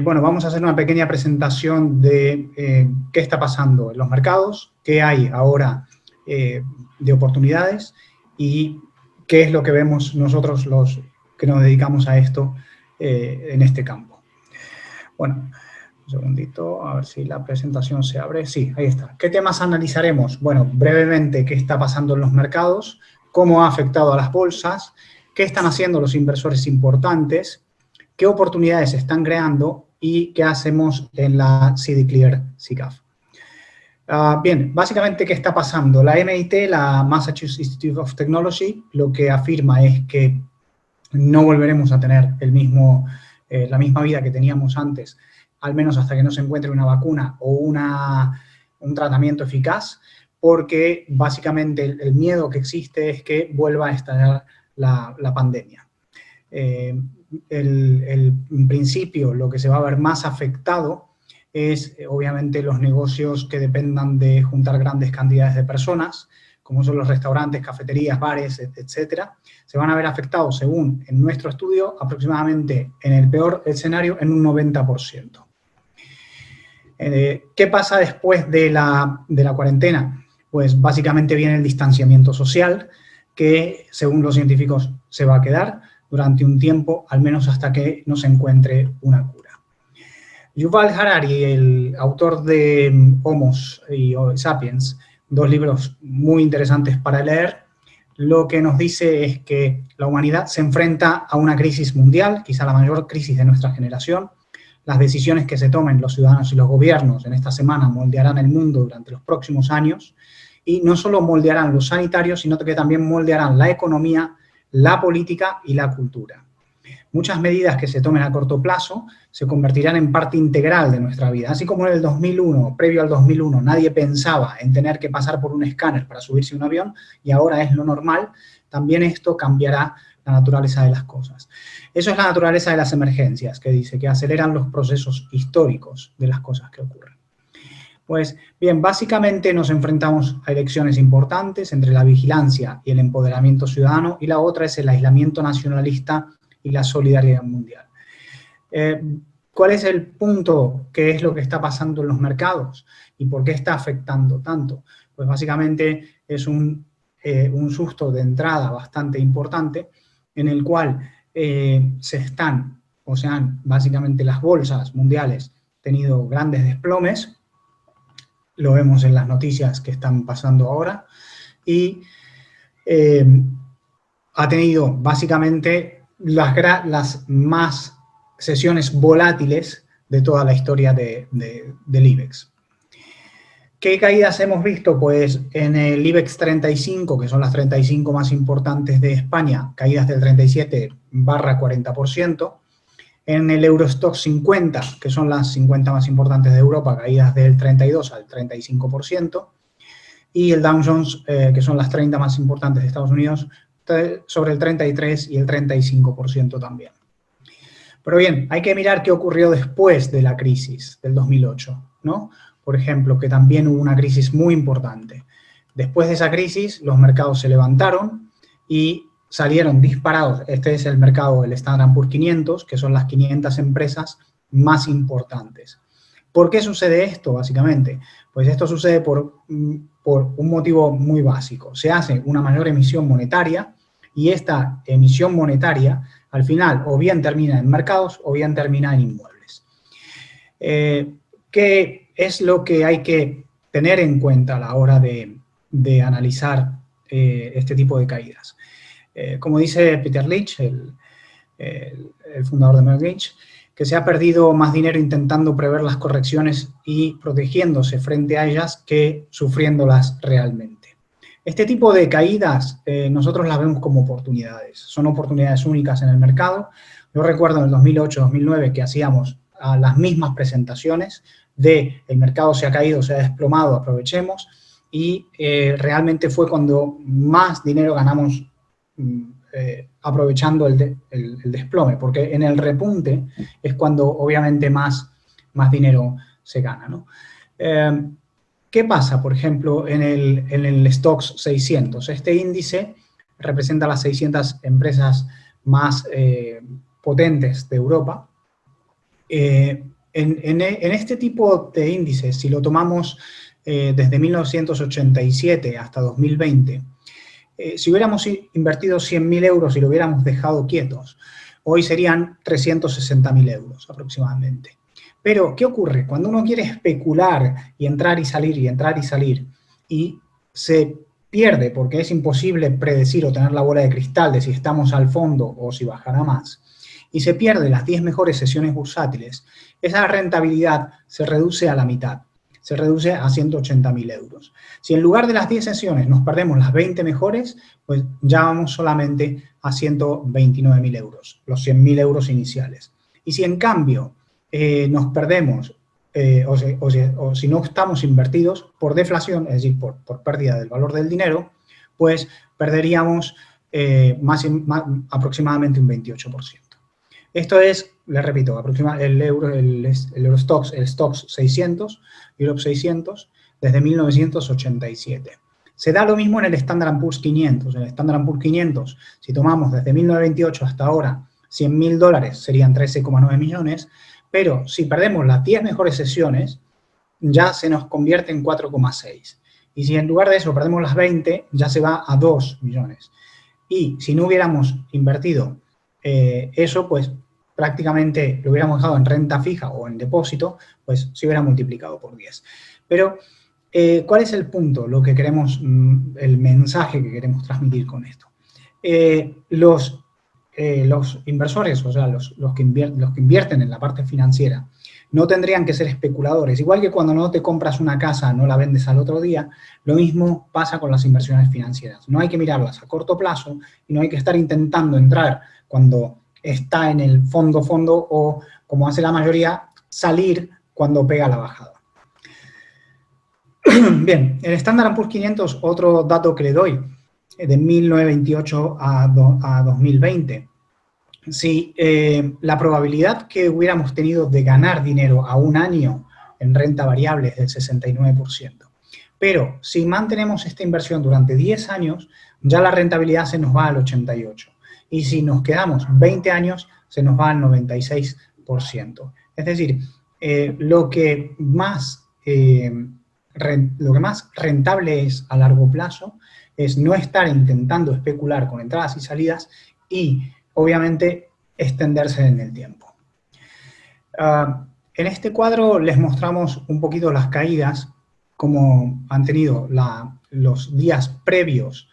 Bueno, vamos a hacer una pequeña presentación de qué está pasando en los mercados, qué hay ahora de oportunidades y qué es lo que vemos nosotros los que nos dedicamos a esto en este campo. Bueno, un segundito, a ver si la presentación se abre. Sí, ahí está. ¿Qué temas analizaremos? Bueno, brevemente, qué está pasando en los mercados, cómo ha afectado a las bolsas, qué están haciendo los inversores importantes, qué oportunidades se están creando y qué hacemos en la CDClear SICAV. Bien, básicamente, ¿qué está pasando? La MIT, la Massachusetts Institute of Technology, lo que afirma es que no volveremos a tener la misma vida que teníamos antes, al menos hasta que no se encuentre una vacuna o un tratamiento eficaz, porque básicamente el miedo que existe es que vuelva a estallar la pandemia. En principio, lo que se va a ver más afectado es, obviamente, los negocios que dependan de juntar grandes cantidades de personas, como son los restaurantes, cafeterías, bares, etcétera. Se van a ver afectados, según en nuestro estudio, aproximadamente, en el peor escenario, en un 90%. ¿Qué pasa después de la cuarentena? Pues básicamente viene el distanciamiento social, que según los científicos se va a quedar durante un tiempo, al menos hasta que no se encuentre una cura. Yuval Harari, el autor de Homo y Sapiens, dos libros muy interesantes para leer, lo que nos dice es que la humanidad se enfrenta a una crisis mundial, quizá la mayor crisis de nuestra generación. Las decisiones que se tomen los ciudadanos y los gobiernos en esta semana moldearán el mundo durante los próximos años, y no solo moldearán los sanitarios, sino que también moldearán la economía, la política y la cultura. Muchas medidas que se tomen a corto plazo se convertirán en parte integral de nuestra vida. Así como en el 2001, previo al 2001, nadie pensaba en tener que pasar por un escáner para subirse a un avión y ahora es lo normal, también esto cambiará la naturaleza de las cosas. Eso es la naturaleza de las emergencias, que dice que aceleran los procesos históricos de las cosas que ocurren. Pues bien, básicamente nos enfrentamos a elecciones importantes entre la vigilancia y el empoderamiento ciudadano, y la otra es el aislamiento nacionalista y la solidaridad mundial. ¿Cuál es el punto? ¿Qué es lo que está pasando en los mercados? ¿Y por qué está afectando tanto? Pues básicamente es un susto de entrada bastante importante, en el cual básicamente las bolsas mundiales han tenido grandes desplomes. Lo vemos en las noticias que están pasando ahora, y ha tenido básicamente las más sesiones volátiles de toda la historia del IBEX. ¿Qué caídas hemos visto? Pues en el IBEX 35, que son las 35 más importantes de España, caídas del 37%, en el Eurostoxx 50, que son las 50 más importantes de Europa, caídas del 32 al 35%, y el Dow Jones, que son las 30 más importantes de Estados Unidos, sobre el 33 y el 35% también. Pero bien, hay que mirar qué ocurrió después de la crisis del 2008, ¿no? Por ejemplo, que también hubo una crisis muy importante. Después de esa crisis, los mercados se levantaron y salieron disparados. Este es el mercado del Standard & Poor's 500, que son las 500 empresas más importantes. ¿Por qué sucede esto, básicamente? Pues esto sucede por un motivo muy básico. Se hace una mayor emisión monetaria, y esta emisión monetaria, al final, o bien termina en mercados o bien termina en inmuebles. ¿Qué es lo que hay que tener en cuenta a la hora de analizar este tipo de caídas? Como dice Peter Lynch, el fundador de Merrill Lynch, que se ha perdido más dinero intentando prever las correcciones y protegiéndose frente a ellas que sufriéndolas realmente. Este tipo de caídas nosotros las vemos como oportunidades. Son oportunidades únicas en el mercado. Yo recuerdo en el 2008-2009 que hacíamos las mismas presentaciones de el mercado se ha caído, se ha desplomado, aprovechemos, y realmente fue cuando más dinero ganamos aprovechando el desplome, porque en el repunte es cuando obviamente más dinero se gana, ¿no? ¿Qué pasa, por ejemplo, en el STOXX 600? Este índice representa las 600 empresas más potentes de Europa, En este tipo de índices, si lo tomamos desde 1987 hasta 2020, si hubiéramos invertido 100.000 euros y lo hubiéramos dejado quietos, hoy serían 360.000 euros aproximadamente. Pero, ¿qué ocurre? Cuando uno quiere especular y entrar y salir, y se pierde porque es imposible predecir o tener la bola de cristal de si estamos al fondo o si bajará más, y se pierden las 10 mejores sesiones bursátiles, esa rentabilidad se reduce a la mitad, se reduce a 180.000 euros. Si en lugar de las 10 sesiones nos perdemos las 20 mejores, pues ya vamos solamente a 129.000 euros, los 100.000 euros iniciales. Y si en cambio nos perdemos o si no estamos invertidos por deflación, es decir, por pérdida del valor del dinero, pues perderíamos aproximadamente un 28%. Esto es, les repito, el Eurostoxx, el Stoxx 600, Europe 600, desde 1987. Se da lo mismo en el Standard & Poor's 500. En el Standard & Poor's 500, si tomamos desde 1928 hasta ahora, 100.000 dólares serían 13,9 millones, pero si perdemos las 10 mejores sesiones, ya se nos convierte en 4,6. Y si en lugar de eso perdemos las 20, ya se va a 2 millones. Y si no hubiéramos invertido eso, pues prácticamente lo hubiéramos dejado en renta fija o en depósito, pues se hubiera multiplicado por 10. Pero, ¿cuál es el punto? Lo que queremos, el mensaje que queremos transmitir con esto. Los inversores, o sea, los que invierten en la parte financiera, no tendrían que ser especuladores. Igual que cuando no te compras una casa, no la vendes al otro día, lo mismo pasa con las inversiones financieras. No hay que mirarlas a corto plazo y no hay que estar intentando entrar cuando está en el fondo o, como hace la mayoría, salir cuando pega la bajada. Bien, el Standard & Poor's 500, otro dato que le doy, de 1928 a 2020. Si la probabilidad que hubiéramos tenido de ganar dinero a un año en renta variable es del 69%. Pero si mantenemos esta inversión durante 10 años, ya la rentabilidad se nos va al 88%. Y si nos quedamos 20 años, se nos va al 96%. Es decir, lo que más rentable es a largo plazo es no estar intentando especular con entradas y salidas y, obviamente, extenderse en el tiempo. En este cuadro les mostramos un poquito las caídas, como han tenido los días previos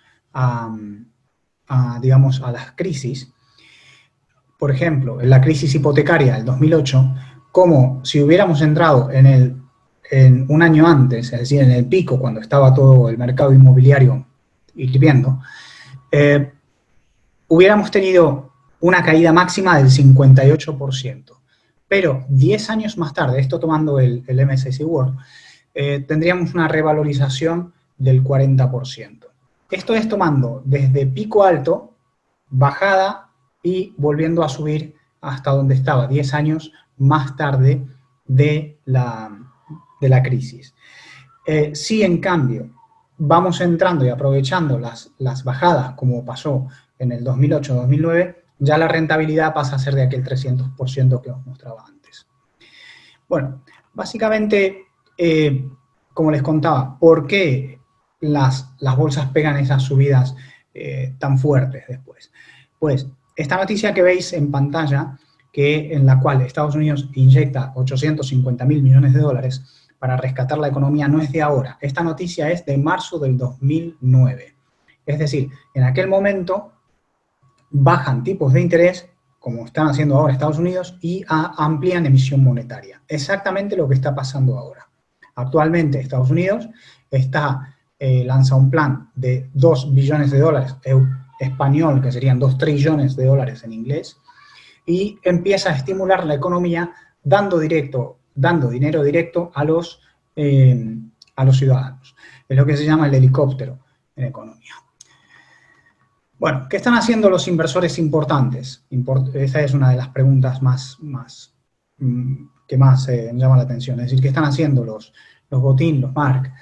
digamos, a las crisis. Por ejemplo, en la crisis hipotecaria del 2008, como si hubiéramos entrado en un año antes, es decir, en el pico, cuando estaba todo el mercado inmobiliario hirviendo, hubiéramos tenido una caída máxima del 58%. Pero 10 años más tarde, esto tomando el MSCI World, tendríamos una revalorización del 40%. Esto es tomando desde pico alto, bajada y volviendo a subir hasta donde estaba 10 años más tarde de la crisis. Si en cambio vamos entrando y aprovechando las bajadas, como pasó en el 2008-2009, ya la rentabilidad pasa a ser de aquel 300% que os mostraba antes. Bueno, básicamente, como les contaba, ¿por qué las bolsas pegan esas subidas tan fuertes después? Pues esta noticia que veis en pantalla, en la cual Estados Unidos inyecta 850.000 millones de dólares para rescatar la economía, no es de ahora. Esta noticia es de marzo del 2009. Es decir, en aquel momento bajan tipos de interés, como están haciendo ahora Estados Unidos, y amplían emisión monetaria. Exactamente lo que está pasando ahora. Actualmente Estados Unidos lanza un plan de 2 billones de dólares español, que serían 2 trillones de dólares en inglés, y empieza a estimular la economía dando dinero directo a los ciudadanos. Es lo que se llama el helicóptero en economía. Bueno, ¿qué están haciendo los inversores importantes? Esa es una de las preguntas que más llama la atención. Es decir, ¿qué están haciendo los Botín, los Mark?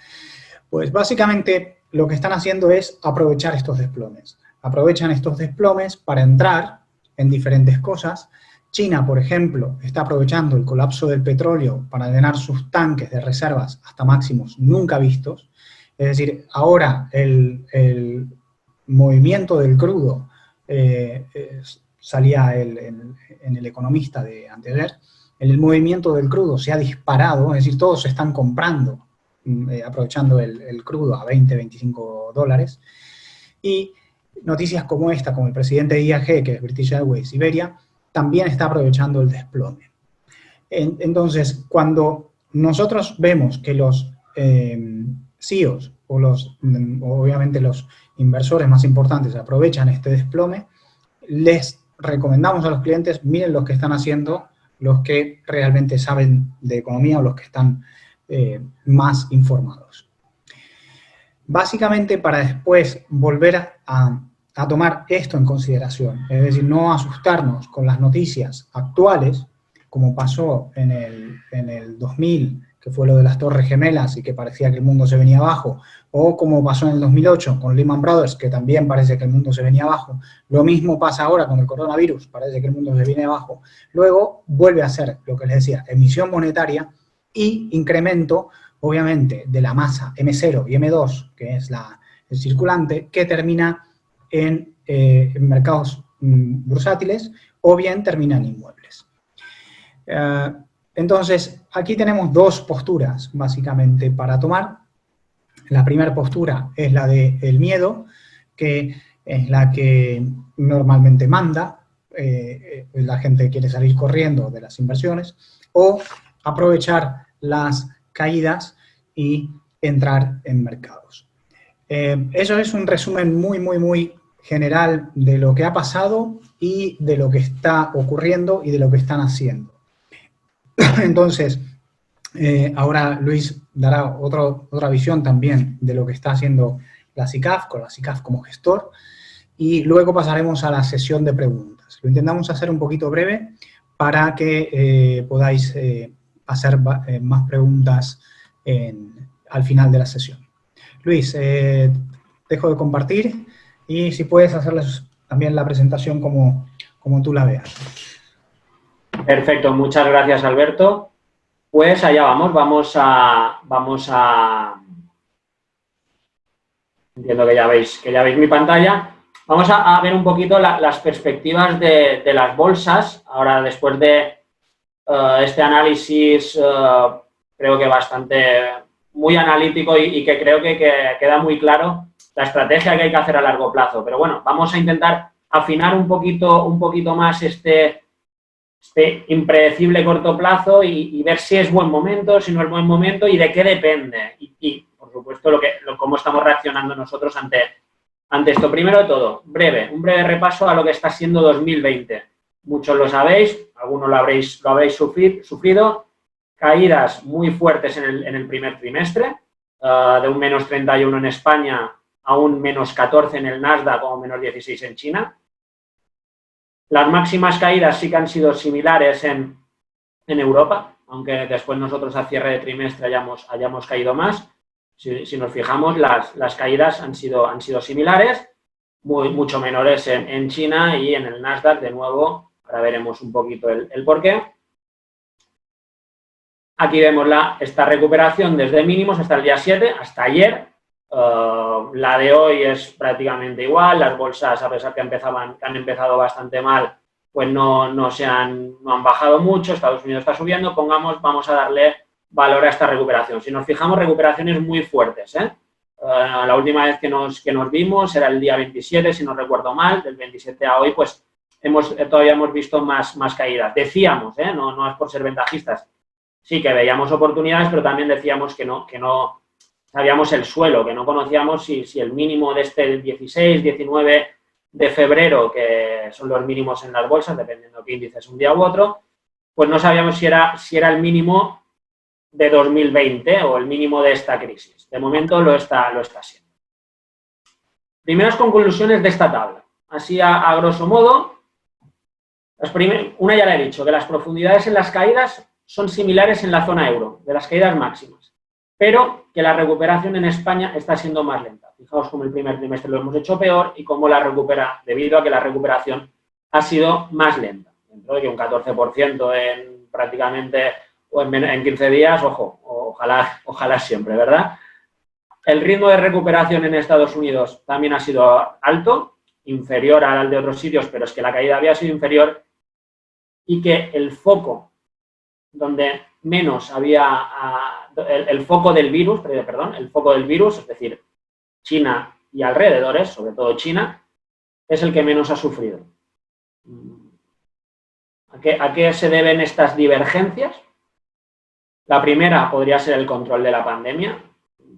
Pues básicamente lo que están haciendo es aprovechar estos desplomes. Aprovechan estos desplomes para entrar en diferentes cosas China, por ejemplo, está aprovechando el colapso del petróleo para llenar sus tanques de reservas hasta máximos nunca vistos. Es decir, ahora el movimiento del crudo, salía en El Economista de anteayer, el movimiento del crudo se ha disparado, es decir, todos se están comprando, aprovechando el crudo a 20, 25 dólares. Y noticias como esta, como el presidente de IAG, que es British Airways Iberia, también está aprovechando el desplome. Entonces, cuando nosotros vemos que los CEOs o obviamente los inversores más importantes aprovechan este desplome, les recomendamos a los clientes, miren los que están haciendo los que realmente saben de economía o los que están más informados. Básicamente para después volver a tomar esto en consideración, es decir, no asustarnos con las noticias actuales, como pasó en el 2000, que fue lo de las Torres Gemelas y que parecía que el mundo se venía abajo, o como pasó en el 2008 con Lehman Brothers, que también parece que el mundo se venía abajo. Lo mismo pasa ahora con el coronavirus, parece que el mundo se viene abajo. Luego vuelve a ser, lo que les decía, emisión monetaria y incremento, obviamente, de la masa M0 y M2, que es el circulante, que termina en mercados bursátiles o bien termina en inmuebles. Entonces, aquí tenemos dos posturas, básicamente, para tomar. La primera postura es la del miedo, que es la que normalmente manda, la gente quiere salir corriendo de las inversiones, o aprovechar las caídas y entrar en mercados. Eso es un resumen muy general de lo que ha pasado y de lo que está ocurriendo y de lo que están haciendo. Entonces, ahora Luis dará otra visión también de lo que está haciendo la SICAF, con la SICAF como gestor, y luego pasaremos a la sesión de preguntas. Lo intentamos hacer un poquito breve para que podáis hacer más preguntas al final de la sesión. Luis, dejo de compartir y si puedes hacerles también la presentación como tú la veas. Perfecto, muchas gracias, Alberto. Pues allá vamos a entiendo que ya veis mi pantalla. Vamos a ver un poquito las perspectivas de las bolsas. Ahora, después de este análisis, creo que muy analítico y que creo que queda muy claro la estrategia que hay que hacer a largo plazo. Pero bueno, vamos a intentar afinar un poquito más este impredecible corto plazo y ver si es buen momento, si no es buen momento y de qué depende. Y por supuesto, cómo estamos reaccionando nosotros ante esto. Primero de todo, un breve repaso a lo que está siendo 2020. Muchos lo sabéis, algunos lo habréis sufrido. Caídas muy fuertes en el primer trimestre, de un menos 31 en España a un menos 14 en el Nasdaq o menos 16 en China. Las máximas caídas sí que han sido similares en Europa, aunque después nosotros a cierre de trimestre hayamos caído más. Si nos fijamos, las caídas han sido similares, mucho menores en China y en el Nasdaq, de nuevo, ahora veremos un poquito el porqué. Aquí vemos esta recuperación desde mínimos hasta el día 7, hasta ayer. La de hoy es prácticamente igual. Las bolsas, a pesar que han empezado bastante mal, pues no han bajado mucho. Estados Unidos está subiendo. Vamos a darle valor a esta recuperación. Si nos fijamos, recuperaciones muy fuertes, la última vez que nos vimos era el día 27, si no recuerdo mal. Del 27 a hoy, pues todavía hemos visto más caídas. Decíamos, no es por ser ventajistas, sí que veíamos oportunidades, pero también decíamos que no sabíamos el suelo, que no conocíamos si el mínimo de este 16, 19 de febrero, que son los mínimos en las bolsas, dependiendo de qué índices un día u otro, pues no sabíamos si era el mínimo de 2020 o el mínimo de esta crisis. De momento lo está siendo. Primeras conclusiones de esta tabla. Así a grosso modo, una ya la he dicho, que las profundidades en las caídas son similares en la zona euro, de las caídas máximas, pero que la recuperación en España está siendo más lenta. Fijaos cómo el primer trimestre lo hemos hecho peor y cómo debido a que la recuperación ha sido más lenta. de que un 14% en prácticamente o en 15 días, ojo, ojalá siempre, ¿verdad? El ritmo de recuperación en Estados Unidos también ha sido alto, inferior al de otros sitios, pero es que la caída había sido inferior y que el foco donde menos había, el foco del virus, es decir, China y alrededores, sobre todo China, es el que menos ha sufrido. ¿A qué se deben estas divergencias? La primera podría ser el control de la pandemia.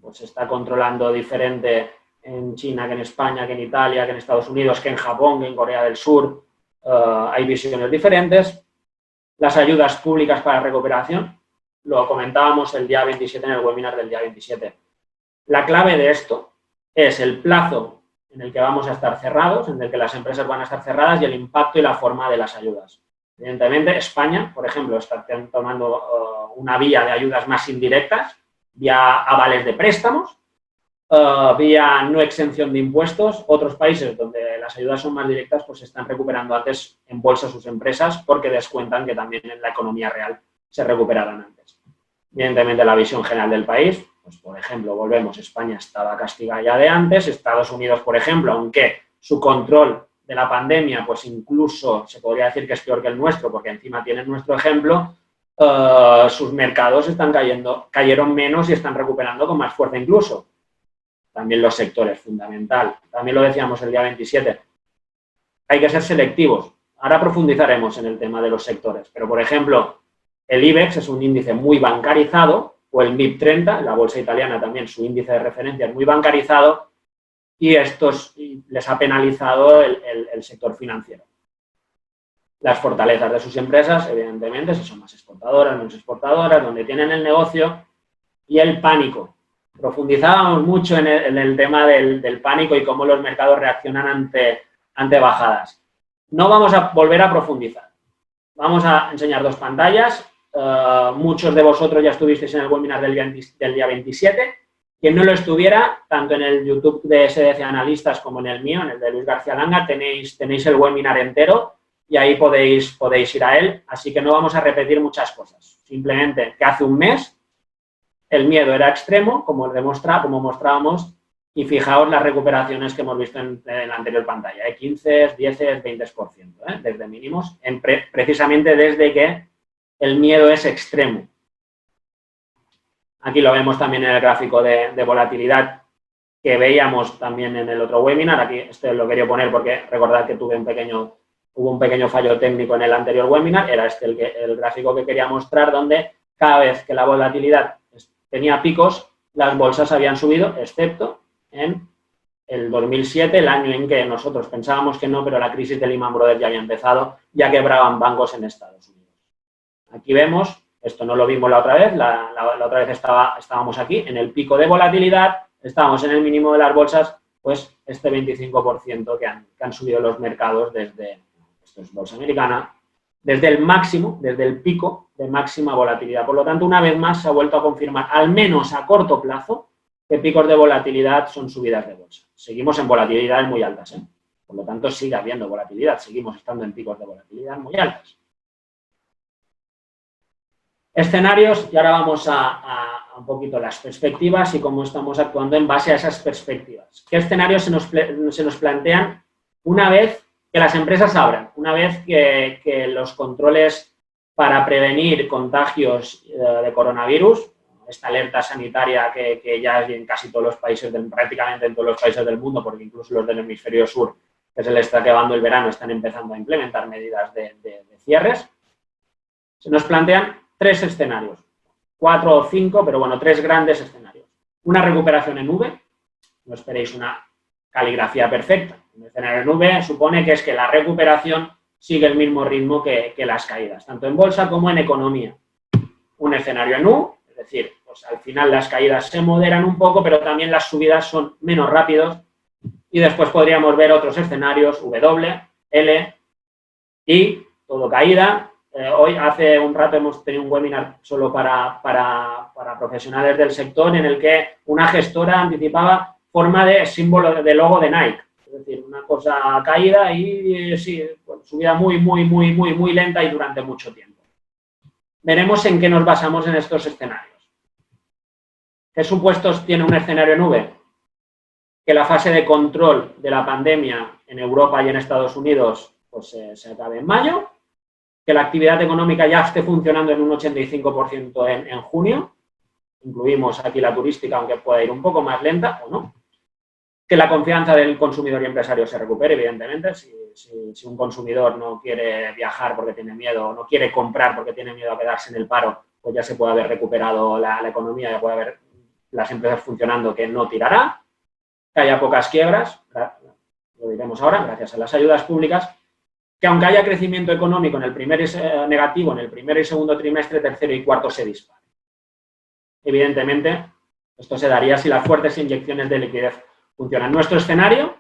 Pues se está controlando diferente en China que en España, que en Italia, que en Estados Unidos, que en Japón, que en Corea del Sur. Hay visiones diferentes. Las ayudas públicas para recuperación, lo comentábamos el día 27 en el webinar del día 27. La clave de esto es el plazo en el que vamos a estar cerrados, en el que las empresas van a estar cerradas y el impacto y la forma de las ayudas. Evidentemente, España, por ejemplo, está tomando una vía de ayudas más indirectas, vía avales de préstamos, vía no exención de impuestos. Otros países donde las ayudas son más directas, pues están recuperando antes en bolsa sus empresas porque descuentan que también en la economía real se recuperarán antes. Evidentemente, la visión general del país, pues por ejemplo, volvemos, España estaba castigada ya de antes, Estados Unidos, por ejemplo, aunque su control de la pandemia, pues incluso se podría decir que es peor que el nuestro, porque encima tienen nuestro ejemplo, sus mercados cayeron menos y están recuperando con más fuerza incluso. También los sectores, fundamental. También lo decíamos el día 27. Hay que ser selectivos. Ahora profundizaremos en el tema de los sectores. Pero, por ejemplo, el IBEX es un índice muy bancarizado, o el MIB 30, la bolsa italiana también, su índice de referencia es muy bancarizado, y estos les ha penalizado el sector financiero. Las fortalezas de sus empresas, evidentemente, si son más exportadoras, menos exportadoras, donde tienen el negocio, y el pánico. Profundizábamos mucho en el tema del pánico y cómo los mercados reaccionan ante bajadas. No vamos a volver a profundizar. Vamos a enseñar dos pantallas. Muchos de vosotros ya estuvisteis en el webinar del día 27. Quien no lo estuviera, tanto en el YouTube de SDC Analistas como en el mío, en el de Luis García Langa, tenéis el webinar entero y ahí podéis ir a él. Así que no vamos a repetir muchas cosas. Simplemente que hace un mes el miedo era extremo, como mostrábamos, y fijaos las recuperaciones que hemos visto en la anterior pantalla, 15, 10, 20%, desde mínimos, precisamente desde que el miedo es extremo. Aquí lo vemos también en el gráfico de volatilidad que veíamos también en el otro webinar. Aquí lo quería poner porque recordad que hubo un pequeño fallo técnico en el anterior webinar. Era el gráfico que quería mostrar, donde cada vez que la volatilidad tenía picos, las bolsas habían subido, excepto en el 2007, el año en que nosotros pensábamos que no, pero la crisis de Lehman Brothers ya había empezado, ya quebraban bancos en Estados Unidos. Aquí vemos, esto no lo vimos la otra vez, la otra vez estábamos aquí, en el pico de volatilidad, estábamos en el mínimo de las bolsas, pues este 25% que han subido los mercados desde, esto es bolsa americana, desde el máximo, desde el pico de máxima volatilidad. Por lo tanto, una vez más se ha vuelto a confirmar, al menos a corto plazo, que picos de volatilidad son subidas de bolsa. Seguimos en volatilidades muy altas, Por lo tanto, sigue habiendo volatilidad, seguimos estando en picos de volatilidad muy altas. Escenarios, y ahora vamos a un poquito las perspectivas y cómo estamos actuando en base a esas perspectivas. ¿Qué escenarios se nos plantean una vez que las empresas abran, una vez que los controles para prevenir contagios de coronavirus, esta alerta sanitaria que ya es en casi todos los países, prácticamente en todos los países del mundo, porque incluso los del hemisferio sur, que se les está acabando el verano, están empezando a implementar medidas de cierres, se nos plantean 3 escenarios, 4 o 5, pero bueno, 3 grandes escenarios. Una recuperación en V, no esperéis una caligrafía perfecta. Un escenario en V supone que es que la recuperación sigue el mismo ritmo que las caídas, tanto en bolsa como en economía. Un escenario en U, es decir, pues al final las caídas se moderan un poco, pero también las subidas son menos rápidos. Y después podríamos ver otros escenarios, W, L, I, todo caída. Hoy, hace un rato, hemos tenido un webinar solo para profesionales del sector en el que una gestora anticipaba forma de símbolo de logo de Nike. Es decir, una cosa caída y sí, pues, subida muy lenta y durante mucho tiempo. Veremos en qué nos basamos en estos escenarios. ¿Qué supuestos tiene un escenario en V? Que la fase de control de la pandemia en Europa y en Estados Unidos pues, se acabe en mayo, que la actividad económica ya esté funcionando en un 85% en junio, incluimos aquí la turística, aunque pueda ir un poco más lenta o no, que la confianza del consumidor y empresario se recupere, evidentemente, si un consumidor no quiere viajar porque tiene miedo, o no quiere comprar porque tiene miedo a quedarse en el paro, pues ya se puede haber recuperado la economía, ya puede haber las empresas funcionando, que no tirará, que haya pocas quiebras, lo diremos ahora, gracias a las ayudas públicas, que aunque haya crecimiento económico en el primer negativo, en el primer y segundo trimestre, tercero y cuarto se dispare. Evidentemente, esto se daría si las fuertes inyecciones de liquidez funcionan. Nuestro escenario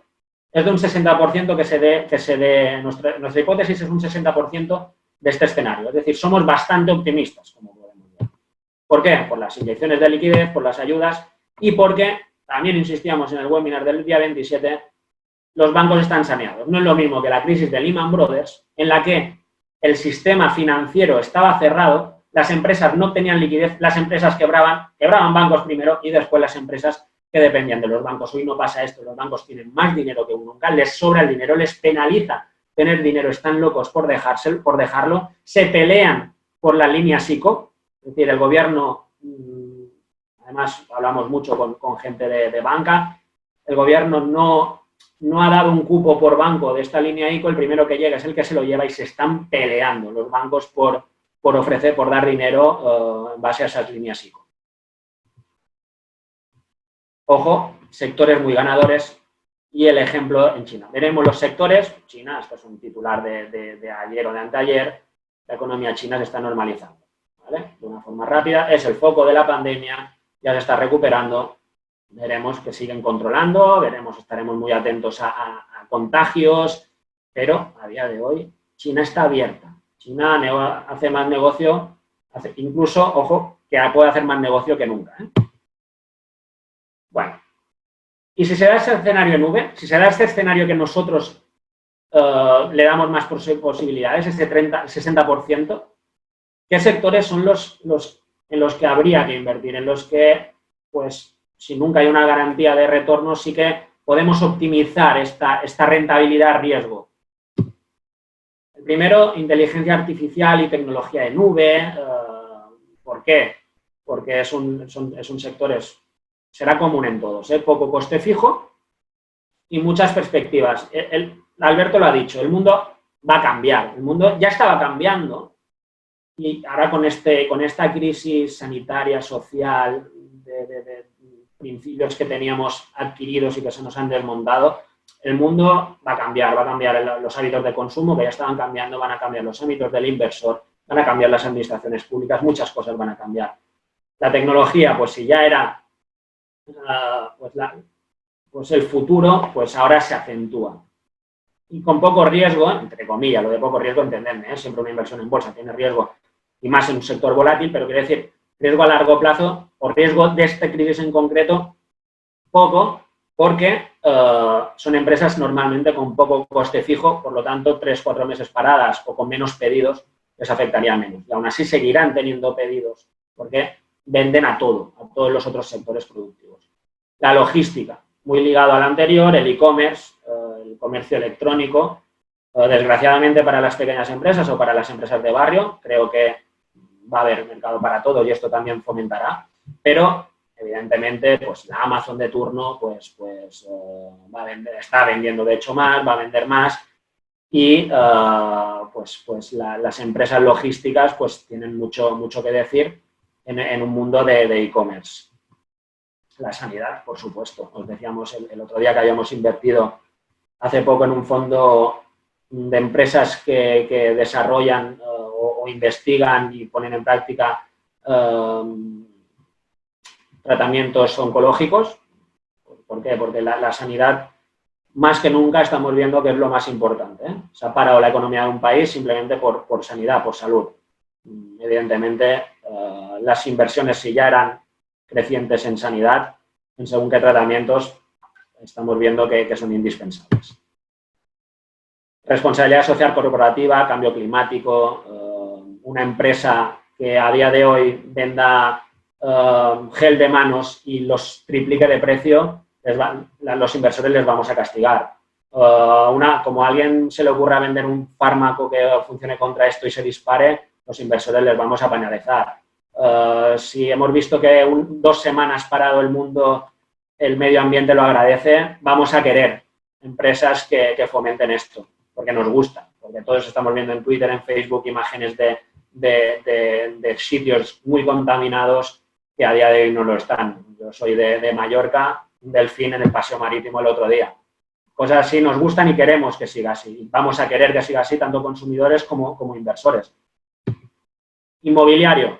es de un 60% que se dé nuestra hipótesis es un 60% de este escenario. Es decir, somos bastante optimistas, como podemos ver. ¿Por qué? Por las inyecciones de liquidez, por las ayudas y porque, también insistíamos en el webinar del día 27, los bancos están saneados. No es lo mismo que la crisis de Lehman Brothers, en la que el sistema financiero estaba cerrado, las empresas no tenían liquidez, las empresas quebraban bancos primero y después las empresas que dependían de los bancos. Hoy no pasa esto, los bancos tienen más dinero que nunca, les sobra el dinero, les penaliza tener dinero, están locos por dejarlo, se pelean por la línea SICO, es decir, el gobierno, además hablamos mucho con gente de banca, el gobierno no ha dado un cupo por banco de esta línea ICO, el primero que llega es el que se lo lleva y se están peleando los bancos por dar dinero en base a esas líneas ICO. Ojo, sectores muy ganadores y el ejemplo en China. Veremos los sectores. China, esto es un titular de ayer o de anteayer, la economía china se está normalizando, ¿vale? De una forma rápida, es el foco de la pandemia, ya se está recuperando. Veremos que siguen controlando, estaremos muy atentos a contagios, pero a día de hoy China está abierta. China hace más negocio, incluso, ojo, que puede hacer más negocio que nunca, ¿eh? Bueno, y si se da ese escenario en V, si se da este escenario que nosotros le damos más posibilidades, ese 60%, ¿qué sectores son en los que habría que invertir? En los que, pues, si nunca hay una garantía de retorno, sí que podemos optimizar esta rentabilidad-riesgo. El primero, inteligencia artificial y tecnología en nube. ¿Por qué? Porque son sectores, será común en todos, poco coste fijo y muchas perspectivas. Alberto lo ha dicho, el mundo va a cambiar, el mundo ya estaba cambiando y ahora con esta crisis sanitaria, social, de principios que teníamos adquiridos y que se nos han desmontado, el mundo va a cambiar los hábitos de consumo que ya estaban cambiando, van a cambiar los hábitos del inversor, van a cambiar las administraciones públicas, muchas cosas van a cambiar. La tecnología, pues si ya era pues el futuro, pues ahora se acentúa. Y con poco riesgo, entre comillas, lo de poco riesgo, entendedme, siempre una inversión en bolsa tiene riesgo, y más en un sector volátil, pero quiere decir riesgo a largo plazo o riesgo de esta crisis en concreto, poco, porque son empresas normalmente con poco coste fijo, por lo tanto, 3-4 meses paradas o con menos pedidos les afectaría menos. Y aún así seguirán teniendo pedidos, porque venden a todos los otros sectores productivos. La logística, muy ligado al anterior, el e-commerce, el comercio electrónico, desgraciadamente para las pequeñas empresas o para las empresas de barrio, creo que va a haber mercado para todos y esto también fomentará, pero evidentemente pues la Amazon de turno pues está vendiendo de hecho más, va a vender más y las empresas logísticas pues tienen mucho que decir en un mundo de e-commerce. La sanidad, por supuesto. Os decíamos el otro día que habíamos invertido hace poco en un fondo de empresas que desarrollan o investigan y ponen en práctica tratamientos oncológicos. ¿Por qué? Porque la sanidad, más que nunca, estamos viendo que es lo más importante, ¿eh? Se ha parado la economía de un país simplemente por sanidad, por salud. Evidentemente, las inversiones, si ya eran crecientes en sanidad, en según qué tratamientos, estamos viendo que son indispensables. Responsabilidad social corporativa, cambio climático, una empresa que a día de hoy venda gel de manos y los triplique de precio, los inversores les vamos a castigar. Como a alguien se le ocurra vender un fármaco que funcione contra esto y se dispare, los inversores les vamos a penalizar. Si hemos visto que 2 semanas parado el mundo, el medio ambiente lo agradece, vamos a querer empresas que fomenten esto, porque nos gusta, porque todos estamos viendo en Twitter, en Facebook, imágenes de sitios muy contaminados que a día de hoy no lo están. Yo soy de Mallorca, un delfín en el paseo marítimo el otro día. Cosas así nos gustan y queremos que siga así. Vamos a querer que siga así, tanto consumidores como inversores. Inmobiliario.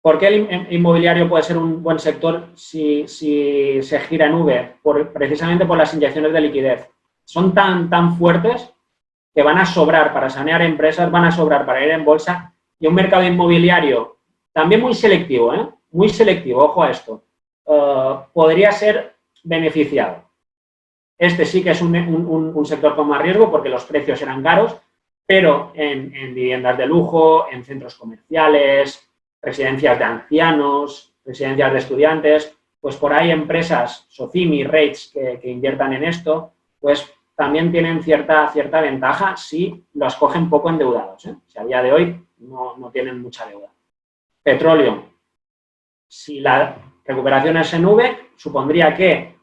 ¿Por qué el inmobiliario puede ser un buen sector si se gira en V? Precisamente por las inyecciones de liquidez. Son tan fuertes que van a sobrar para sanear empresas, van a sobrar para ir en bolsa, y un mercado inmobiliario también muy selectivo, muy selectivo, ojo a esto, podría ser beneficiado. Este sí que es un sector con más riesgo porque los precios eran caros, pero en viviendas de lujo, en centros comerciales, residencias de ancianos, residencias de estudiantes, pues por ahí empresas, Socimi, REITs, que inviertan en esto, pues también tienen cierta ventaja si los cogen poco endeudados. Si a día de hoy no tienen mucha deuda. Petróleo. Si la recuperación es en V, supondría que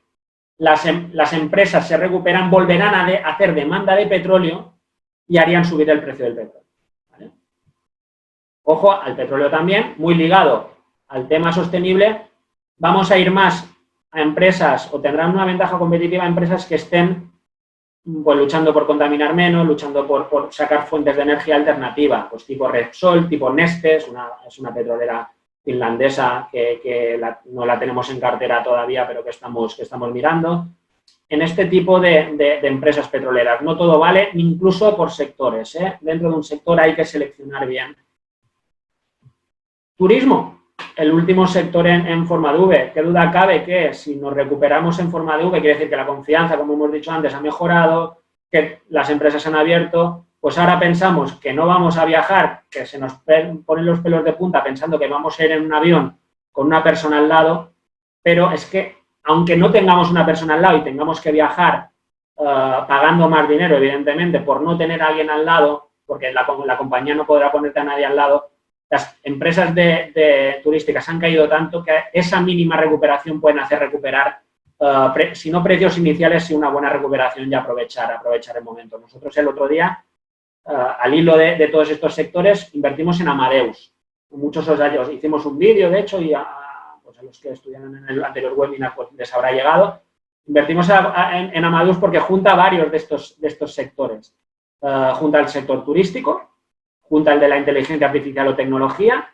las empresas se recuperan, volverán a hacer demanda de petróleo y harían subir el precio del petróleo. ¿Vale? Ojo al petróleo también, muy ligado al tema sostenible. Vamos a ir más a empresas, o tendrán una ventaja competitiva a empresas que estén pues luchando por contaminar menos, luchando por sacar fuentes de energía alternativa, pues tipo Repsol, tipo Neste, es una petrolera finlandesa que no la tenemos en cartera todavía, pero que estamos mirando. En este tipo de empresas petroleras, no todo vale, incluso por sectores, Dentro de un sector hay que seleccionar bien. Turismo. El último sector en forma de V. ¿Qué duda cabe que si nos recuperamos en forma de V, quiere decir que la confianza, como hemos dicho antes, ha mejorado, que las empresas han abierto? Pues ahora pensamos que no vamos a viajar, que se nos ponen los pelos de punta pensando que vamos a ir en un avión con una persona al lado, pero es que aunque no tengamos una persona al lado y tengamos que viajar pagando más dinero, evidentemente, por no tener a alguien al lado, porque la compañía no podrá ponerte a nadie al lado, las empresas turísticas han caído tanto que esa mínima recuperación pueden hacer recuperar, si no precios iniciales, si una buena recuperación y aprovechar el momento. Nosotros el otro día, al hilo de todos estos sectores, invertimos en Amadeus. Muchos años hicimos un vídeo, de hecho, y a los que estudiaron en el anterior webinar pues les habrá llegado. Invertimos en Amadeus porque junta varios de estos sectores. Junta el sector turístico, junta el de la inteligencia artificial o tecnología,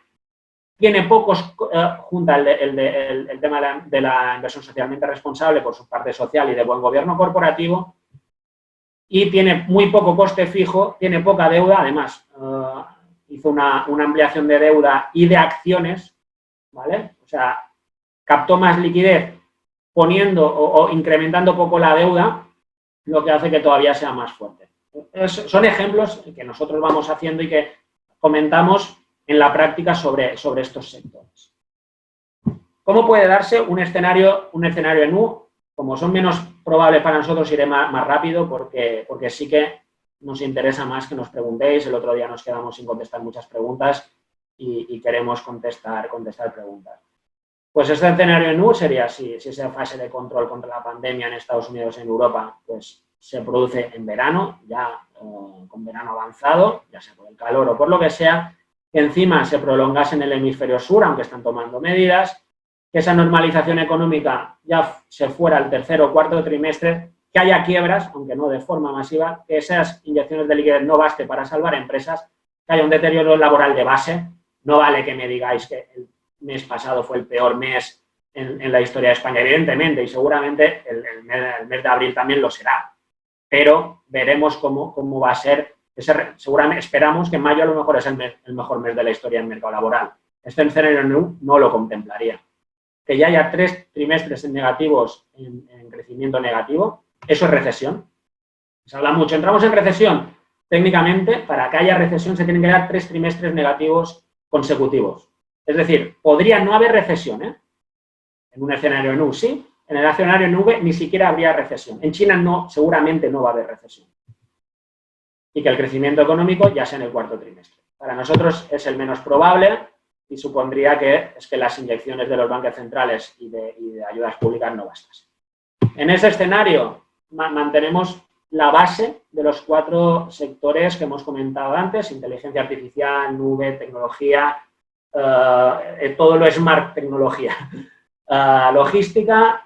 tiene pocos, junta el tema de la inversión socialmente responsable por su parte social y de buen gobierno corporativo, y tiene muy poco coste fijo, tiene poca deuda, además hizo una ampliación de deuda y de acciones, ¿vale? O sea, captó más liquidez poniendo o incrementando poco la deuda, lo que hace que todavía sea más fuerte. Son ejemplos que nosotros vamos haciendo y que comentamos en la práctica sobre estos sectores. ¿Cómo puede darse un escenario en U? Como son menos probables para nosotros, iré más rápido porque sí que nos interesa más que nos preguntéis. El otro día nos quedamos sin contestar muchas preguntas y queremos contestar preguntas. Pues este escenario en U sería si esa fase de control contra la pandemia en Estados Unidos y en Europa pues se produce en verano, ya con verano avanzado, ya sea por el calor o por lo que sea, que encima se prolongase en el hemisferio sur, aunque están tomando medidas, que esa normalización económica ya se fuera al tercer o cuarto trimestre, que haya quiebras, aunque no de forma masiva, que esas inyecciones de liquidez no baste para salvar empresas, que haya un deterioro laboral de base. No vale que me digáis que el mes pasado fue el peor mes en la historia de España, evidentemente, y seguramente el mes de abril también lo será. Pero veremos cómo va a ser. Seguramente esperamos que mayo a lo mejor es el mejor mes de la historia del mercado laboral. Este escenario no lo contemplaría. que ya haya 3 trimestres en negativos, en crecimiento negativo, eso es recesión. Se habla mucho, entramos en recesión. Técnicamente, para que haya recesión se tienen que dar 3 trimestres negativos consecutivos. Es decir, podría no haber recesión, ¿eh? En un escenario en U, sí. En el escenario en V ni siquiera habría recesión. En China no, seguramente no va a haber recesión. Y que el crecimiento económico ya sea en el 4º trimestre. Para nosotros es el menos probable y supondría que las inyecciones de los bancos centrales y de ayudas públicas no bastasen. En ese escenario mantenemos la base de los 4 sectores que hemos comentado antes: inteligencia artificial, nube, tecnología, todo lo smart tecnología. Logística,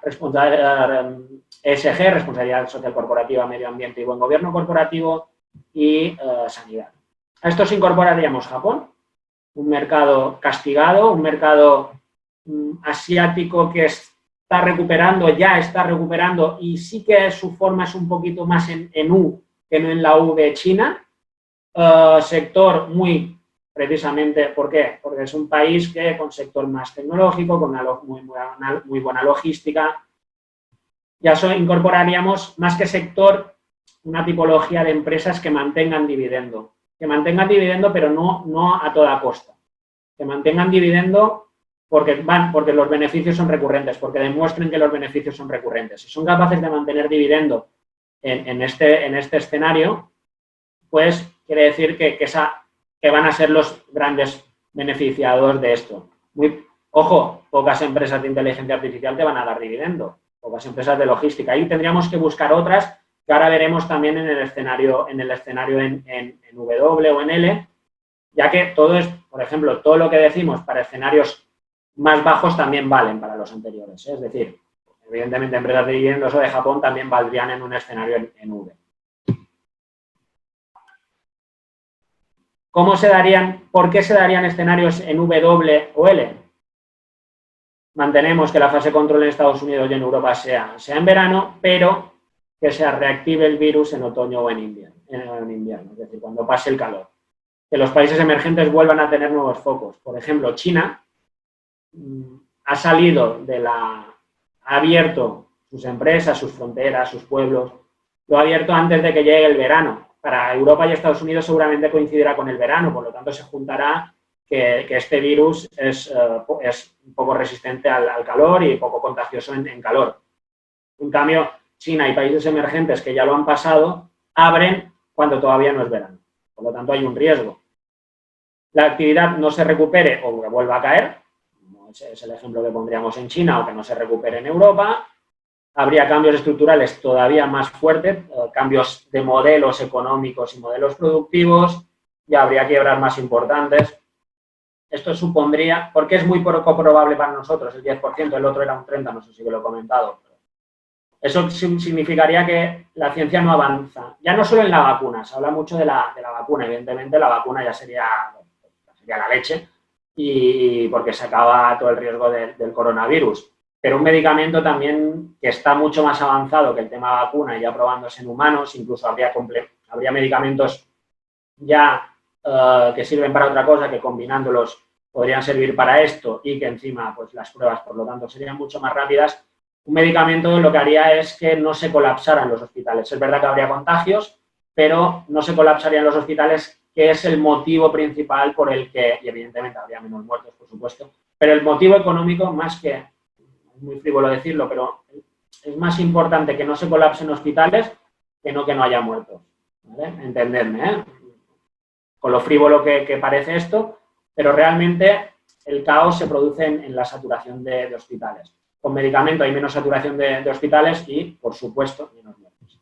ESG, responsabilidad social corporativa, medio ambiente y buen gobierno corporativo, y sanidad. A esto se incorporaríamos Japón, un mercado castigado, un mercado asiático que está recuperando, ya está recuperando, y sí que su forma es un poquito más en U que no en la U de China. Sector muy, precisamente, ¿por qué? Porque es un país que con sector más tecnológico, con una muy buena logística. Ya incorporaríamos, más que sector, una tipología de empresas que mantengan dividendo. Que mantengan dividendo, pero no a toda costa. Que mantengan dividendo porque los beneficios son recurrentes, porque demuestren que los beneficios son recurrentes. Si son capaces de mantener dividendo en este escenario, pues quiere decir que van a ser los grandes beneficiados de esto. Ojo, pocas empresas de inteligencia artificial te van a dar dividendo, pocas empresas de logística. Ahí tendríamos que buscar otras que ahora veremos también en el escenario en W o en L, ya que todo es, por ejemplo, todo lo que decimos para escenarios más bajos también valen para los anteriores. Es decir, evidentemente empresas de dividendos o de Japón también valdrían en un escenario en V. ¿Por qué se darían escenarios en W o L? Mantenemos que la fase control en Estados Unidos y en Europa sea en verano, pero que se reactive el virus en otoño o en invierno, es decir, cuando pase el calor. Que los países emergentes vuelvan a tener nuevos focos. Por ejemplo, China ha abierto sus empresas, sus fronteras, sus pueblos, lo ha abierto antes de que llegue el verano. Para Europa y Estados Unidos seguramente coincidirá con el verano, por lo tanto se juntará que este virus es un poco resistente al calor y poco contagioso en calor. En cambio, China y países emergentes que ya lo han pasado, abren cuando todavía no es verano. Por lo tanto, hay un riesgo. La actividad no se recupere o que vuelva a caer, como es el ejemplo que pondríamos en China, o que no se recupere en Europa. Habría cambios estructurales todavía más fuertes, cambios de modelos económicos y modelos productivos, y habría quiebras más importantes. Esto supondría, porque es muy poco probable para nosotros, el 10%, el otro era un 30%, no sé si lo he comentado. Eso significaría que la ciencia no avanza. Ya no solo en la vacuna, se habla mucho de la vacuna. Evidentemente, la vacuna ya sería la leche, y porque se acaba todo el riesgo del coronavirus. Pero un medicamento también que está mucho más avanzado que el tema vacuna, ya probándose en humanos, incluso habría medicamentos ya que sirven para otra cosa, que combinándolos podrían servir para esto, y que encima pues las pruebas, por lo tanto, serían mucho más rápidas. Un medicamento lo que haría es que no se colapsaran los hospitales. Es verdad que habría contagios, pero no se colapsarían los hospitales, que es el motivo principal por el que, y evidentemente habría menos muertos, por supuesto, pero el motivo económico, más que, es muy frívolo decirlo, pero es más importante que no se colapsen hospitales que no haya muertos. ¿Vale? Entendedme, ¿eh? Con lo frívolo que parece esto, pero realmente el caos se produce en la saturación de hospitales. Con medicamento hay menos saturación de hospitales y, por supuesto, menos muertes.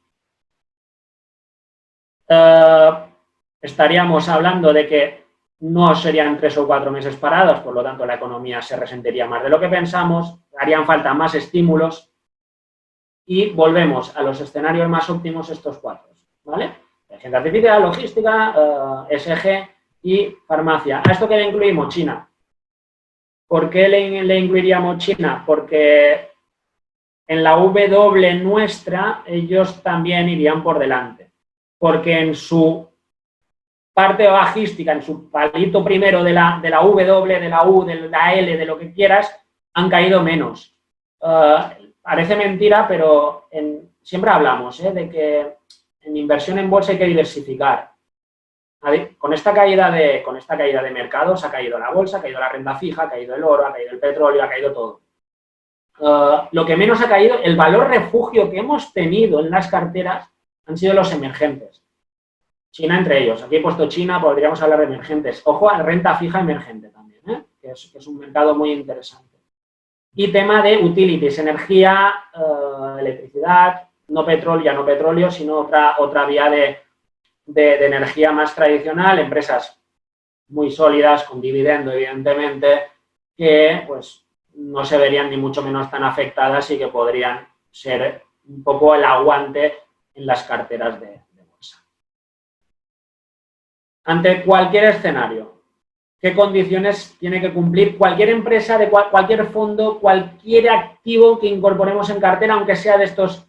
Estaríamos hablando de que no serían 3 o 4 meses parados, por lo tanto la economía se resentiría más de lo que pensamos, harían falta más estímulos y volvemos a los escenarios más óptimos, estos 4, ¿vale? Inteligencia artificial, logística, ESG y farmacia. ¿A esto qué le incluimos? China. ¿Por qué le incluiríamos China? Porque en la W nuestra ellos también irían por delante. Porque en su parte bajística, en su palito primero de la W, de la U, de la L, de lo que quieras, han caído menos. Parece mentira, pero siempre hablamos de que en inversión en bolsa hay que diversificar. Con esta caída de mercados ha caído la bolsa, ha caído la renta fija, ha caído el oro, ha caído el petróleo, ha caído todo. Lo que menos ha caído, el valor refugio que hemos tenido en las carteras han sido los emergentes. China entre ellos. Aquí he puesto China, podríamos hablar de emergentes. Ojo a renta fija emergente también, que es un mercado muy interesante. Y tema de utilities, energía, electricidad, no petróleo, ya no petróleo, sino otra vía de energía más tradicional, empresas muy sólidas, con dividendo, evidentemente, que pues no se verían ni mucho menos tan afectadas y que podrían ser un poco el aguante en las carteras de bolsa. Ante cualquier escenario, ¿qué condiciones tiene que cumplir cualquier empresa, de cualquier fondo, cualquier activo que incorporemos en cartera, aunque sea de estos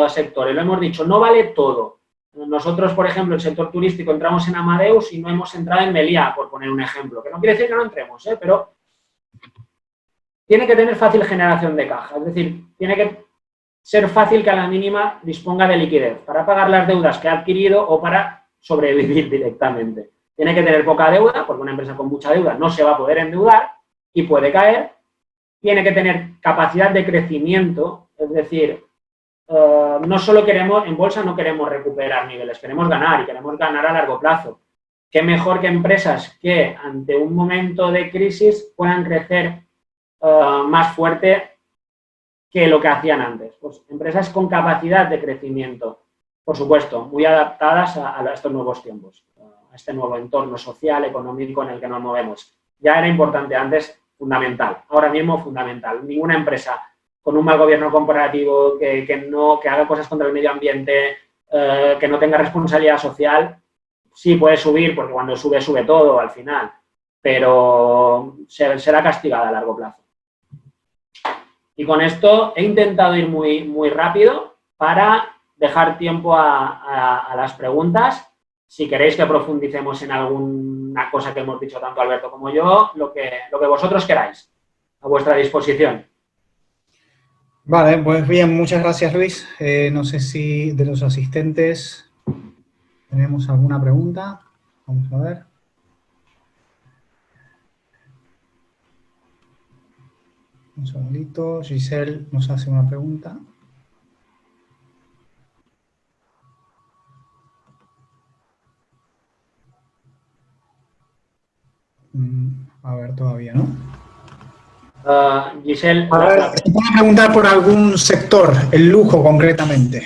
sectores? Lo hemos dicho, no vale todo. Nosotros, por ejemplo, el sector turístico entramos en Amadeus y no hemos entrado en Meliá, por poner un ejemplo, que no quiere decir que no entremos, pero tiene que tener fácil generación de caja, es decir, tiene que ser fácil que a la mínima disponga de liquidez para pagar las deudas que ha adquirido o para sobrevivir directamente. Tiene que tener poca deuda, porque una empresa con mucha deuda no se va a poder endeudar y puede caer. Tiene que tener capacidad de crecimiento, es decir, no solo queremos, en bolsa no queremos recuperar niveles, queremos ganar y queremos ganar a largo plazo. Qué mejor que empresas que ante un momento de crisis puedan crecer más fuerte que lo que hacían antes. Pues empresas con capacidad de crecimiento, por supuesto, muy adaptadas a estos nuevos tiempos, a este nuevo entorno social, económico en el que nos movemos. Ya era importante antes, fundamental. Ahora mismo, fundamental. Ninguna empresa con un mal gobierno corporativo, que haga cosas contra el medio ambiente, que no tenga responsabilidad social, sí puede subir, porque cuando sube, sube todo al final, pero será castigada a largo plazo. Y con esto he intentado ir muy, muy rápido para dejar tiempo a las preguntas. Si queréis que profundicemos en alguna cosa que hemos dicho tanto Alberto como yo, lo que vosotros queráis, a vuestra disposición. Vale, pues bien, muchas gracias, Luis. No sé si de los asistentes tenemos alguna pregunta. Vamos a ver. Un segundito. Giselle nos hace una pregunta. A ver, todavía, ¿no? Giselle. A ver, te voy a preguntar por algún sector, el lujo concretamente.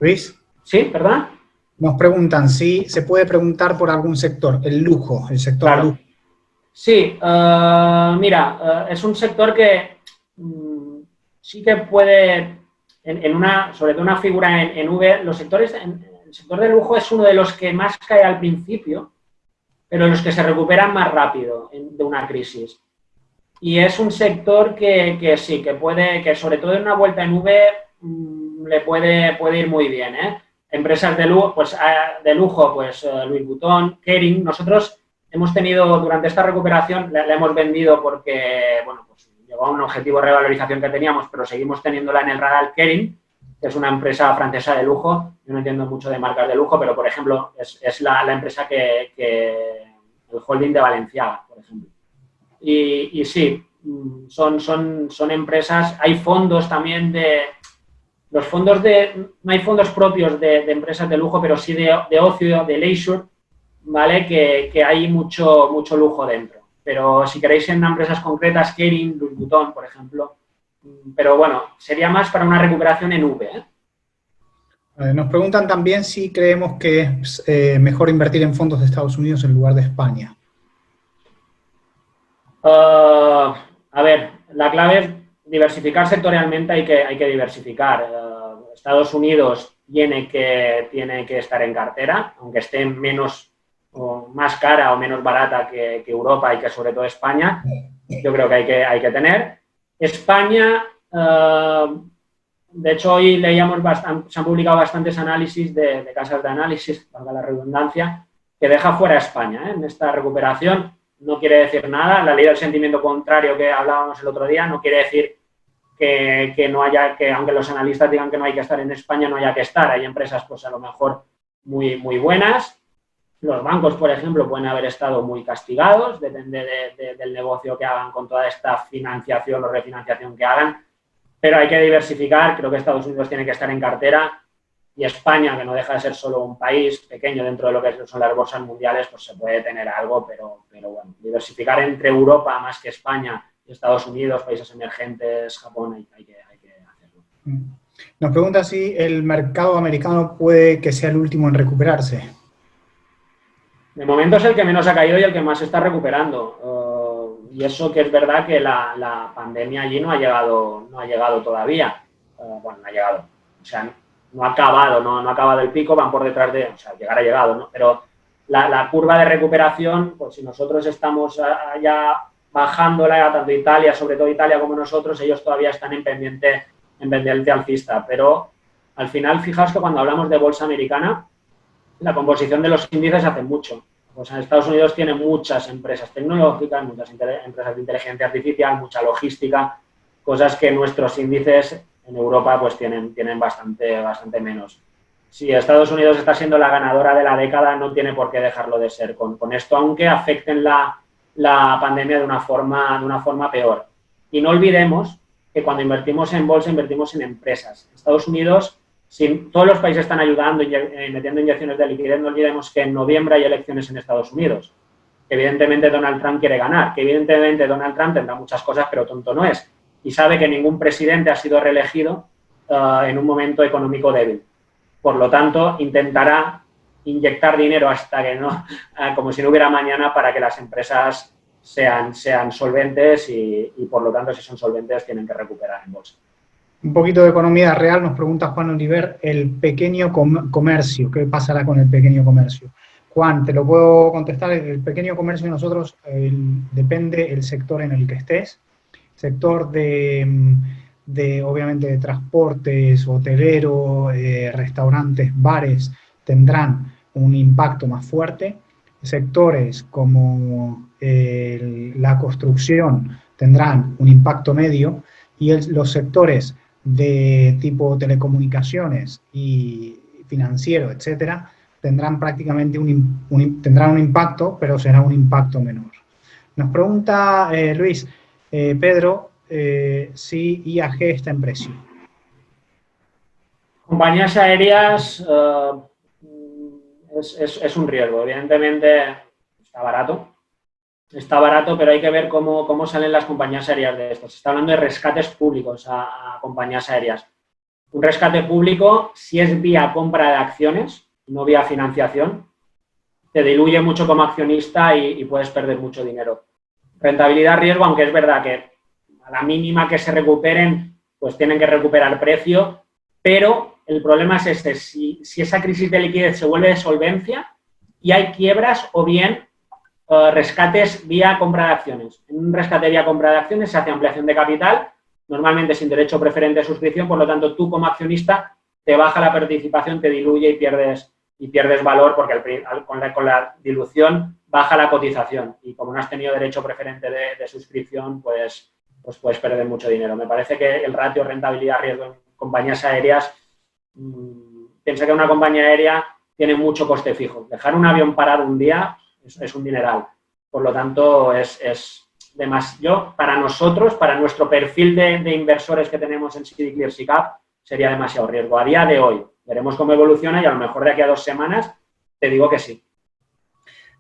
¿Luis? ¿Sí? ¿Perdona? Nos preguntan si se puede preguntar por algún sector, el lujo, el sector claro. lujo. Sí, mira, es un sector que sí que puede, sobre todo una figura en V, el sector de lujo es uno de los que más cae al principio, pero los que se recuperan más rápido de una crisis. Y es un sector que sí, que sobre todo en una vuelta en V le puede ir muy bien, Empresas de lujo, pues Louis Vuitton, Kering. Nosotros hemos tenido, durante esta recuperación, la hemos vendido porque, bueno, pues llegó a un objetivo de revalorización que teníamos, pero seguimos teniéndola en el radar. Kering, que es una empresa francesa de lujo. Yo no entiendo mucho de marcas de lujo, pero, por ejemplo, es la empresa que el holding de Balenciaga, por ejemplo. Y sí, son empresas. Hay fondos también no hay fondos propios de empresas de lujo, pero sí de ocio, de leisure, ¿vale? Que hay mucho lujo dentro. Pero si queréis en empresas concretas, Kering, Louis Vuitton, por ejemplo. Pero bueno, sería más para una recuperación en V, Nos preguntan también si creemos que es mejor invertir en fondos de Estados Unidos en lugar de España. A ver, la clave es diversificar sectorialmente, hay que diversificar. Estados Unidos tiene que estar en cartera, aunque esté menos o más cara o menos barata que Europa y que sobre todo España. Yo creo que hay que tener. España, de hecho hoy leíamos se han publicado bastantes análisis de casas de análisis, valga la redundancia, que deja fuera a España en esta recuperación. No quiere decir nada. La ley del sentimiento contrario que hablábamos el otro día no quiere decir que no haya, que aunque los analistas digan que no hay que estar en España, no haya que estar. Hay empresas, pues a lo mejor muy, muy buenas. Los bancos, por ejemplo, pueden haber estado muy castigados, depende del negocio que hagan con toda esta financiación o refinanciación que hagan, pero hay que diversificar. Creo que Estados Unidos tiene que estar en cartera y España, que no deja de ser solo un país pequeño dentro de lo que son las bolsas mundiales, pues se puede tener algo, pero bueno, diversificar entre Europa más que España, Estados Unidos, países emergentes, Japón, hay que hacerlo. Nos pregunta si el mercado americano puede que sea el último en recuperarse. De momento es el que menos ha caído y el que más se está recuperando. Y eso que es verdad que la pandemia allí no ha llegado todavía. Bueno, no ha llegado. O sea, no ha acabado, no ha acabado el pico, van por detrás de... O sea, llegar ha llegado, ¿no? Pero la curva de recuperación, pues si nosotros estamos ya bajándola, tanto Italia, sobre todo Italia como nosotros, ellos todavía están en pendiente alcista. Pero al final, fijaos que cuando hablamos de bolsa americana, la composición de los índices hace mucho. Pues en Estados Unidos tiene muchas empresas tecnológicas, muchas empresas de inteligencia artificial, mucha logística, cosas que nuestros índices en Europa pues tienen bastante menos. Si Estados Unidos está siendo la ganadora de la década, no tiene por qué dejarlo de ser con esto, aunque afecten la pandemia de una forma peor. Y no olvidemos que cuando invertimos en bolsa, invertimos en empresas. Estados Unidos, si todos los países están ayudando y metiendo inyecciones de liquidez, no olvidemos que en noviembre hay elecciones en Estados Unidos. Que evidentemente Donald Trump quiere ganar, que evidentemente Donald Trump tendrá muchas cosas, pero tonto no es. Y sabe que ningún presidente ha sido reelegido en un momento económico débil. Por lo tanto, intentará inyectar dinero hasta que no, como si no hubiera mañana, para que las empresas sean solventes y por lo tanto, si son solventes, tienen que recuperar en bolsa. Un poquito de economía real, nos pregunta Juan Oliver, el pequeño comercio, ¿qué pasará con el pequeño comercio? Juan, te lo puedo contestar, el pequeño comercio de nosotros depende el sector en el que estés, sector obviamente de transportes, hotelero, restaurantes, bares, tendrán un impacto más fuerte, sectores como la construcción tendrán un impacto medio y los sectores de tipo telecomunicaciones y financiero, etcétera, tendrán prácticamente tendrán un impacto, pero será un impacto menor. Nos pregunta Luis, Pedro, si IAG está en precio. Compañías aéreas es un riesgo. Evidentemente está barato. Está barato, pero hay que ver cómo salen las compañías aéreas de esto. Se está hablando de rescates públicos a compañías aéreas. Un rescate público, si es vía compra de acciones, no vía financiación, te diluye mucho como accionista y puedes perder mucho dinero. Rentabilidad-riesgo, aunque es verdad que a la mínima que se recuperen, pues tienen que recuperar precio, pero el problema es este, si esa crisis de liquidez se vuelve de solvencia y hay quiebras o bien rescates vía compra de acciones. En un rescate vía compra de acciones se hace ampliación de capital, normalmente sin derecho preferente de suscripción, por lo tanto tú como accionista te baja la participación, te diluye y pierdes valor porque con la dilución baja la cotización y como no has tenido derecho preferente de suscripción, pues puedes perder mucho dinero. Me parece que el ratio rentabilidad-riesgo en compañías aéreas, piensa que una compañía aérea tiene mucho coste fijo. Dejar un avión parado un día es un dineral. Por lo tanto, para nosotros, para nuestro perfil de inversores que tenemos en CityClear SICAV, sería demasiado riesgo. A día de hoy, veremos cómo evoluciona y a lo mejor de aquí a 2 semanas te digo que sí.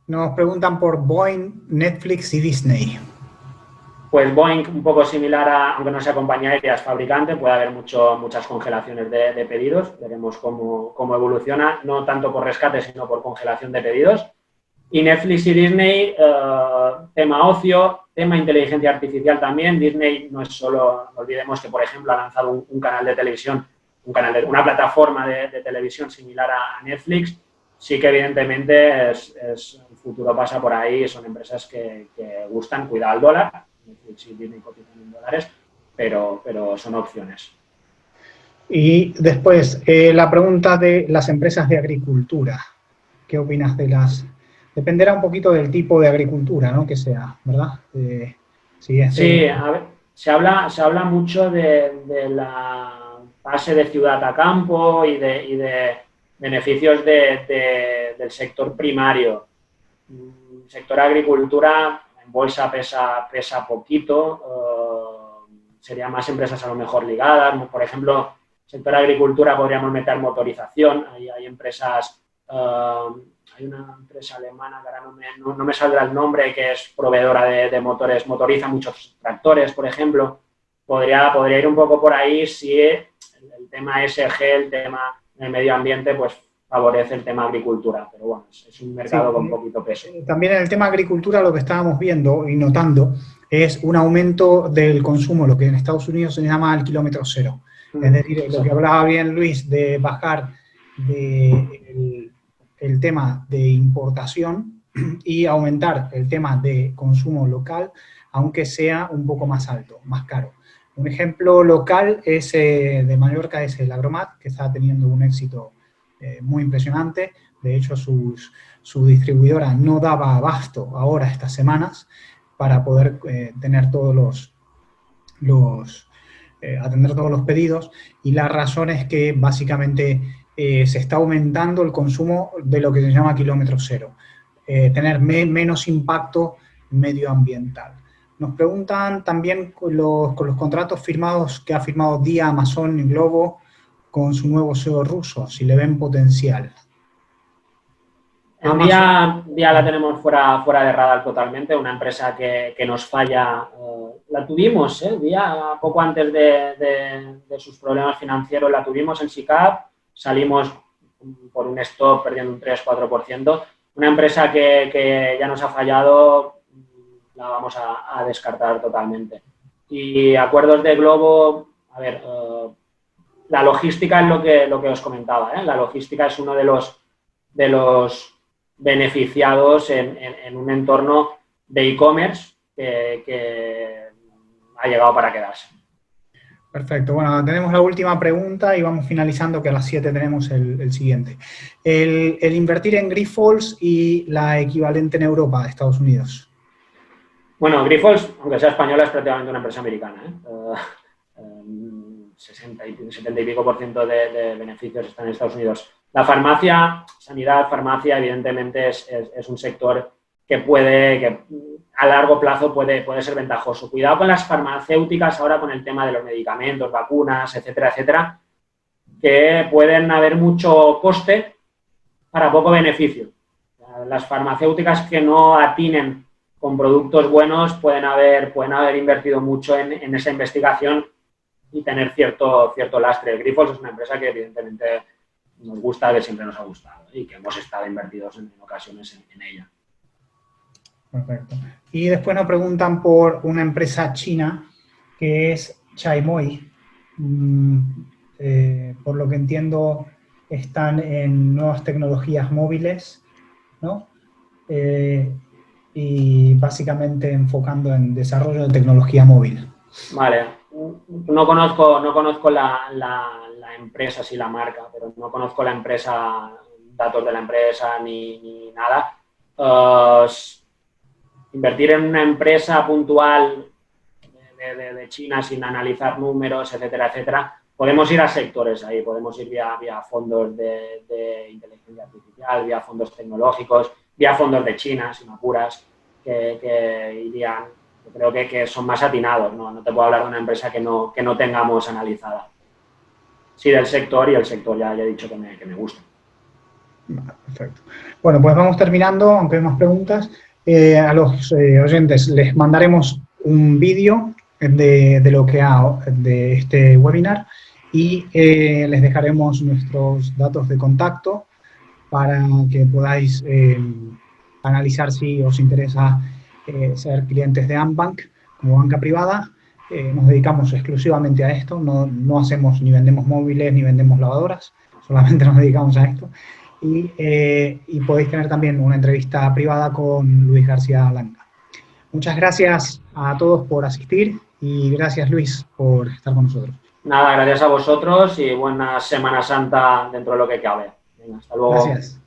Nos preguntan por Boeing, Netflix y Disney. Pues Boeing, un poco similar aunque no sea compañía aérea, es fabricante, puede haber muchas congelaciones de pedidos, veremos cómo evoluciona, no tanto por rescate, sino por congelación de pedidos. Y Netflix y Disney, tema ocio, tema inteligencia artificial también. Disney no es solo, no olvidemos que, por ejemplo, ha lanzado un canal de televisión, una plataforma de televisión similar a Netflix. Sí que evidentemente el futuro pasa por ahí, son empresas que gustan, cuidado al dólar, Netflix y Disney cotizan en dólares, pero son opciones. Y después, la pregunta de las empresas de agricultura. ¿Qué opinas de las dependerá un poquito del tipo de agricultura, ¿no? Que sea, ¿verdad? Sí, a ver, se habla mucho de la base de ciudad a campo y de beneficios del sector primario. El sector agricultura en bolsa pesa poquito, serían más empresas a lo mejor ligadas. Por ejemplo, sector agricultura podríamos meter motorización, hay empresas, hay una empresa alemana que ahora no me saldrá el nombre, que es proveedora de motores, motoriza muchos tractores, por ejemplo. Podría ir un poco por ahí si el tema ESG, el tema del medio ambiente, pues favorece el tema agricultura, pero bueno, es un mercado con poquito peso. También en el tema agricultura lo que estábamos viendo y notando es un aumento del consumo, lo que en Estados Unidos se llama el kilómetro cero. Es decir, lo que hablaba bien Luis de bajar el tema de importación y aumentar el tema de consumo local, aunque sea un poco más alto, más caro. Un ejemplo local es de Mallorca, es el Agromat, que está teniendo un éxito muy impresionante. De hecho, su distribuidora no daba abasto ahora estas semanas para poder tener atender todos los pedidos, y la razón es que básicamente se está aumentando el consumo de lo que se llama kilómetro cero, tener menos impacto medioambiental. Nos preguntan también con los contratos firmados que ha firmado Dia, Amazon y Globo con su nuevo CEO ruso, si le ven potencial. En Dia la tenemos fuera de radar totalmente, una empresa que nos falla. La tuvimos, Dia, poco antes de sus problemas financieros, la tuvimos en SICAV, salimos por un stop perdiendo un 3-4%. Una empresa que ya nos ha fallado, la vamos a descartar totalmente. Y acuerdos de Globo, a ver, la logística es lo que os comentaba, La logística es uno de los beneficiados en un entorno de e-commerce que ha llegado para quedarse. Perfecto. Bueno, tenemos la última pregunta y vamos finalizando, que a las 7 tenemos el siguiente. El invertir en Grifols y la equivalente en Europa, de Estados Unidos. Bueno, Grifols, aunque sea española, es prácticamente una empresa americana, 70 y pico % de beneficios están en Estados Unidos. La farmacia, sanidad, farmacia, evidentemente es un sector que a largo plazo puede ser ventajoso. Cuidado con las farmacéuticas ahora con el tema de los medicamentos, vacunas, etcétera, etcétera, que pueden haber mucho coste para poco beneficio. Las farmacéuticas que no atinen con productos buenos pueden haber invertido mucho en esa investigación y tener cierto lastre. El Grifols es una empresa que evidentemente nos gusta, que siempre nos ha gustado y que hemos estado invertidos en ocasiones en ella. Perfecto. Y después nos preguntan por una empresa china que es Chaimoy. Por lo que entiendo, están en nuevas tecnologías móviles, ¿no? Y básicamente enfocando en desarrollo de tecnología móvil. Vale. No conozco la empresa, sí, la marca, pero no conozco la empresa, datos de la empresa ni nada. Invertir en una empresa puntual de China sin analizar números, etcétera, etcétera, podemos ir a sectores ahí, podemos ir vía fondos de inteligencia artificial, vía fondos tecnológicos, vía fondos de China, si me apuras, que irían, yo creo que son más atinados, no te puedo hablar de una empresa que no tengamos analizada. Sí, del sector, y el sector ya he dicho que me gusta. Perfecto. Bueno, pues vamos terminando, aunque hay más preguntas. A los oyentes les mandaremos un vídeo de este webinar y les dejaremos nuestros datos de contacto para que podáis analizar si os interesa ser clientes de Ambank como banca privada. Nos dedicamos exclusivamente a esto, no hacemos ni vendemos móviles ni vendemos lavadoras, solamente nos dedicamos a esto. Y podéis tener también una entrevista privada con Luis García Blanca. Muchas gracias a todos por asistir y gracias, Luis, por estar con nosotros. Nada, gracias a vosotros y buena Semana Santa dentro de lo que cabe. Venga, hasta luego. Gracias.